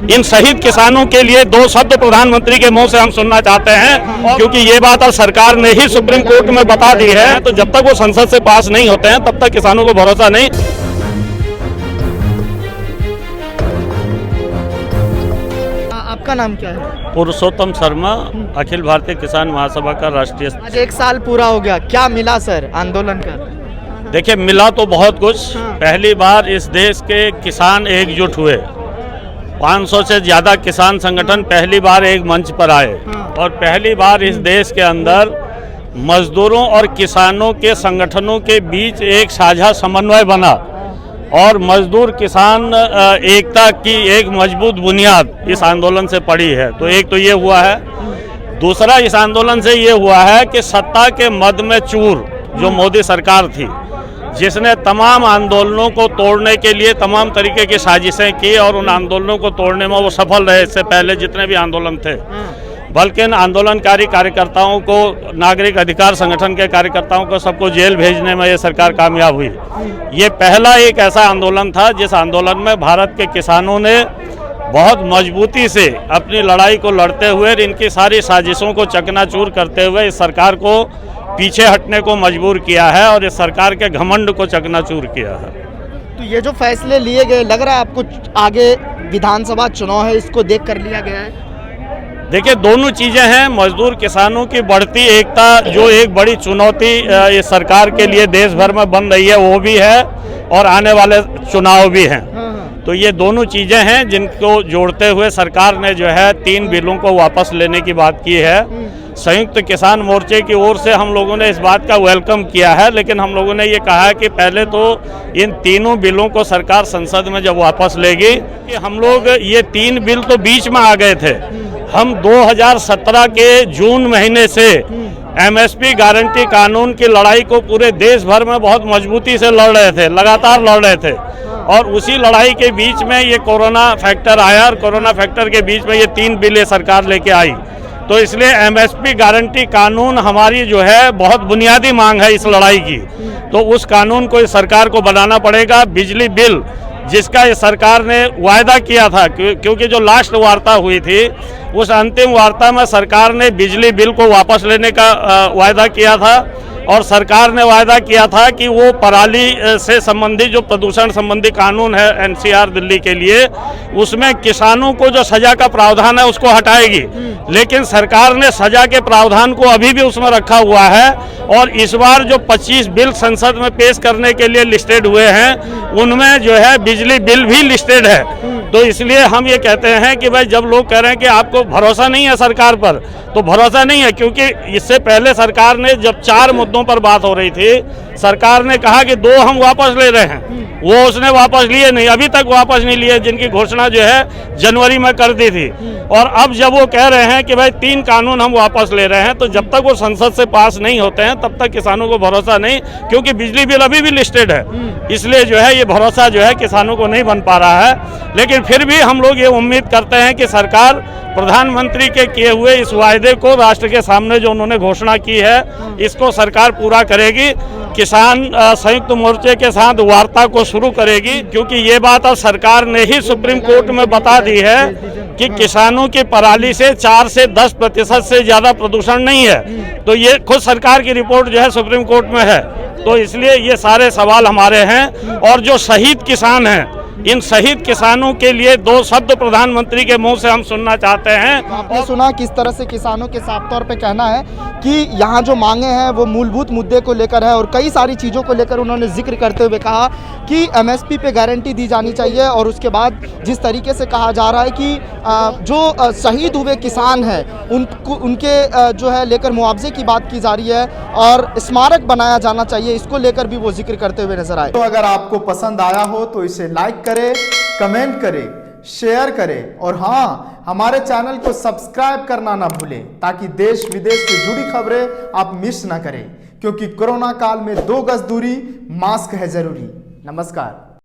इन शहीद किसानों के लिए दो शब्द प्रधानमंत्री के मुंह से हम सुनना चाहते हैं, क्योंकि ये बात अब सरकार ने ही सुप्रीम कोर्ट में बता दी है। तो जब तक वो संसद से पास नहीं होते हैं तब तक किसानों को भरोसा नहीं। आपका नाम क्या है? पुरुषोत्तम शर्मा, अखिल भारतीय किसान महासभा का राष्ट्रीय। आज 1 साल पूरा हो गया, क्या मिला सर आंदोलन कर? देखिए, मिला तो बहुत कुछ। पहली बार इस देश के किसान एकजुट हुए। 500 से ज़्यादा किसान संगठन पहली बार एक मंच पर आए और पहली बार इस देश के अंदर मजदूरों और किसानों के संगठनों के बीच एक साझा समन्वय बना और मजदूर किसान एकता की एक मजबूत बुनियाद इस आंदोलन से पड़ी है। तो एक तो ये हुआ है। दूसरा, इस आंदोलन से ये हुआ है कि सत्ता के मद में चूर जो मोदी सरकार थी, जिसने तमाम आंदोलनों को तोड़ने के लिए तमाम तरीके की साजिशें की और उन आंदोलनों को तोड़ने में वो सफल रहे। इससे पहले जितने भी आंदोलन थे, बल्कि इन आंदोलनकारी कार्यकर्ताओं को, नागरिक अधिकार संगठन के कार्यकर्ताओं को सबको जेल भेजने में ये सरकार कामयाब हुई। ये पहला एक ऐसा आंदोलन था जिस आंदोलन में भारत के किसानों ने बहुत मजबूती से अपनी लड़ाई को लड़ते हुए, इनकी सारी साजिशों को चकनाचूर करते हुए इस सरकार को पीछे हटने को मजबूर किया है और इस सरकार के घमंड को चकनाचूर किया है। तो ये जो फैसले लिए गए, लग रहा है आपको आगे विधानसभा चुनाव है, इसको देख कर लिया गया है? देखिए, दोनों चीज़ें हैं। मजदूर किसानों की बढ़ती एकता जो एक बड़ी चुनौती इस सरकार के लिए देश भर में बन रही है, वो भी है और आने वाले चुनाव भी हैं। तो ये दोनों चीज़ें हैं जिनको जोड़ते हुए सरकार ने जो है 3 बिलों को वापस लेने की बात की है। संयुक्त किसान मोर्चे की ओर से हम लोगों ने इस बात का वेलकम किया है, लेकिन हम लोगों ने ये कहा है कि पहले तो इन तीनों बिलों को सरकार संसद में जब वापस लेगी, कि हम लोग ये 3 बिल तो बीच में आ गए थे। हम 2017 के जून महीने से एमएसपी गारंटी कानून की लड़ाई को पूरे देश भर में बहुत मजबूती से लड़ रहे थे, लगातार लड़ रहे थे। और उसी लड़ाई के बीच में ये कोरोना फैक्टर आया और कोरोना फैक्टर के बीच में ये 3 बिलें सरकार लेके आई। तो इसलिए एमएसपी गारंटी कानून हमारी जो है बहुत बुनियादी मांग है इस लड़ाई की। तो उस कानून को इस सरकार को बनाना पड़ेगा। बिजली बिल जिसका इस सरकार ने वायदा किया था, क्योंकि जो लास्ट वार्ता हुई थी उस अंतिम वार्ता में सरकार ने बिजली बिल को वापस लेने का वायदा किया था और सरकार ने वायदा किया था कि वो पराली से संबंधित जो प्रदूषण संबंधी कानून है एनसीआर दिल्ली के लिए, उसमें किसानों को जो सजा का प्रावधान है उसको हटाएगी। लेकिन सरकार ने सजा के प्रावधान को अभी भी उसमें रखा हुआ है और इस बार जो 25 बिल संसद में पेश करने के लिए लिस्टेड हुए हैं उनमें जो है बिजली बिल भी लिस्टेड है। तो इसलिए हम ये कहते हैं कि भाई, जब लोग कह रहे हैं कि आपको भरोसा नहीं है सरकार पर, तो भरोसा नहीं है, क्योंकि इससे पहले सरकार ने जब 4 मुद्दों पर बात हो रही थी, सरकार ने कहा कि 2 हम वापस ले रहे हैं, वो उसने वापस लिए नहीं, अभी तक वापस नहीं लिए, जिनकी घोषणा जो है जनवरी में कर दी थी। और अब जब वो कह रहे हैं कि भाई 3 कानून हम वापस ले रहे हैं, तो जब तक वो संसद से पास नहीं होते हैं तब तक किसानों को भरोसा नहीं, क्योंकि बिजली बिल अभी भी लिस्टेड है। इसलिए जो है ये भरोसा जो है किसानों को नहीं बन पा रहा है। लेकिन फिर भी हम लोग ये उम्मीद करते हैं कि सरकार प्रधानमंत्री के किए हुए इस वायदे को, राष्ट्र के सामने जो उन्होंने घोषणा की है, इसको सरकार पूरा करेगी। किसान संयुक्त मोर्चे के साथ वार्ता को शुरू करेगी, क्योंकि ये बात अब सरकार ने ही सुप्रीम कोर्ट में बता दी है कि किसानों की पराली से 4 से 10% से ज़्यादा प्रदूषण नहीं है। तो ये खुद सरकार की रिपोर्ट जो है सुप्रीम कोर्ट में है। तो इसलिए ये सारे सवाल हमारे हैं। और जो शहीद किसान हैं, इन शहीद किसानों के लिए 2 शब्द प्रधानमंत्री के मुंह से हम सुनना चाहते हैं। आपने सुना किस तरह से किसानों के साफ तौर पे कहना है कि यहाँ जो मांगे हैं वो मूलभूत मुद्दे को लेकर है और कई सारी चीज़ों को लेकर उन्होंने जिक्र करते हुए कहा कि एमएसपी पे गारंटी दी जानी चाहिए और उसके बाद जिस तरीके से कहा जा रहा है कि जो शहीद हुए किसान हैं उनके जो है लेकर मुआवजे की बात की जा रही है और स्मारक बनाया जाना चाहिए, इसको लेकर भी वो जिक्र करते हुए नजर आए। तो अगर आपको पसंद आया हो तो इसे लाइक करें, कमेंट करें, शेयर करें और हाँ, हमारे चैनल को सब्सक्राइब करना ना भूलें ताकि देश विदेश से जुड़ी खबरें आप मिस ना करें, क्योंकि कोरोना काल में 2 गज दूरी, मास्क है जरूरी। नमस्कार।